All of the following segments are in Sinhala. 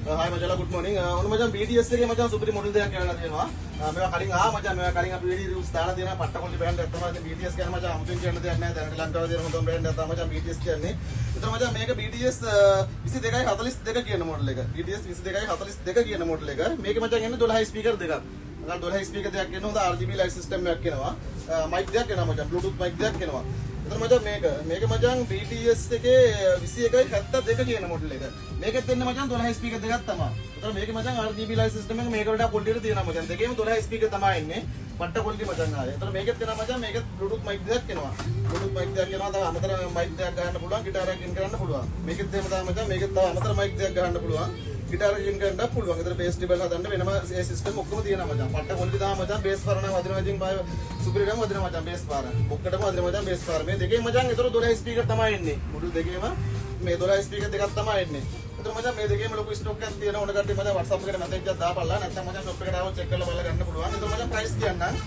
Hi මචං good morning. ඔන්න මචං BTS එකේ මචං සුපිරි මොඩල් දෙකක් කියලා තියෙනවා. මේවා කලින් මචං මේවා කලින් අපි වීඩියෝ රිව්ස් දාලා තියෙනවා. පට්ට කොල්ලේ බෑන්ඩ් එකක් තමයි BTS කියන්නේ මචං අමුතුවෙන් කියන්න දෙයක් නැහැ. දැනට ලංකාවේ තියෙන හොඳම බෑන්ඩ් එකක් තමයි මචං BTS කියන්නේ. ඒතර මචං මේක BTS 2242 කියන මොඩල් එක. BTS 2242 කියන මොඩල් එක. මේකේ මචං එන්නේ 12 ස්පීකර් දෙකක්. අර 12 ස්පීකර් දෙකක් එනවා. හොඳ RGB ලයිට් සිස්ටම් එකක් එනවා. මයික් දෙකක් එනවා මචං. Bluetooth මයික් දෙකක් එනවා. එතන මචං මේක මචං BTS එකේ 2172 කියන මොඩල් එක. මේකෙත් දෙන්නේ මචං 12 ස්පීකර් දෙකක් තමයි. එතන මේකේ මචං RGB ලයිට් සිස්ටම් එක මේක වලට පොඩ්ඩියට තියෙනවා මචං. දෙකේම 12 ස්පීකර් තමයි එන්නේ. පට්ට කොල්ටි මචං ආයේ. එතන මේකෙත් දෙනවා මචං මේකෙත් Bluetooth mic දෙකක් එනවා. Bluetooth mic දෙකක් එනවා. තව අමතර mic දෙකක් ගන්න පුළුවන්. ගිටාර් එකක් ඉන් කරන්න පුළුවන්. මේකෙත් දෙම තමයි මචං මේකෙත් තව අමතර mic දෙකක් ගන්න පුළුවන්. ගිටාර් එකක් ඉන් කරන්න පුළුවන්. එතන bass treble හදන්න වෙනම ඒ සිස්ටම් ඔක්කොම තියෙනවා මචං. පට්ට කොල්ටි තමයි මචං bass පාරණ වදිනවා ඉතින් සුපිරිටම වදිනවා මචං bass පාර. ඔක්කොටම වදිනවා මචං bass පාර. මේ දෙකේ මචං ඒතර 12 ස්පීකර් තමයි එන්නේ. මොඩල් දෙකේම මේ 12 ස්පීකර් දෙකක් තමයි එන්නේ. එතන මචං මේ දෙකේම ලොකු ස්ටොක් එකක් තියෙනවා. ඕන කට්ටිය මචං WhatsApp එකට මැසේජ් එකක් දාපල්ලා. නැත්නම් මචං shop එකට ආවොත් චෙක් කරලා බලලා ගන්න පුළුවන්. එතන මචං price කියන්නම්.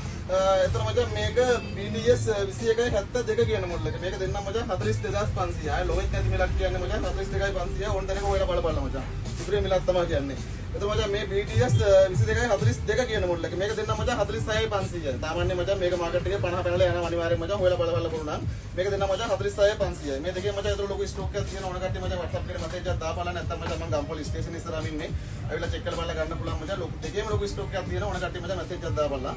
එතන මචං මේක BTS 2172 කියන මොඩල් එක. මේක දෙන්නම් මචං 42500. ආය ලොවෙත් නැති මිලක් කියන්නේ මචං 42500. ඕන තැනක ඔයාලා බලපල්ලා මචං. සුපිරි මිලක් තමයි කියන්නේ. එතන මචං මේ BTS 2242 කියන මොඩල් එක. මේක දෙන්නම් මචං 46500. සාමාන්‍ය මචං මේක මාකට් එකේ 50 පැනලා යනවා අනිවාර්යෙන් මචං ඔයාලා බලපල්ලා පුළුවන්. මේක දෙන්නම් මචං 46500. මේ දෙකේ මචං ඒතර ලොකු ස්ටොක් එකක් තියෙන ඕන කට්ටිය මචං WhatsApp එකේ මැසේජ් එකක් දාපල්ලා. නැත්නම් මචං මම ගම්පොලි ස්ටේෂන් ඉස්සරහින් ඉන්නේ. අවිලා චෙක් කරලා බලලා ගන්න පුළුවන් මචං. දෙකේම ලොකු ස්ටොක් එකක් තියෙන ඕන කට්ටිය මචං මැසේජ් එකක් දාපල්ලා.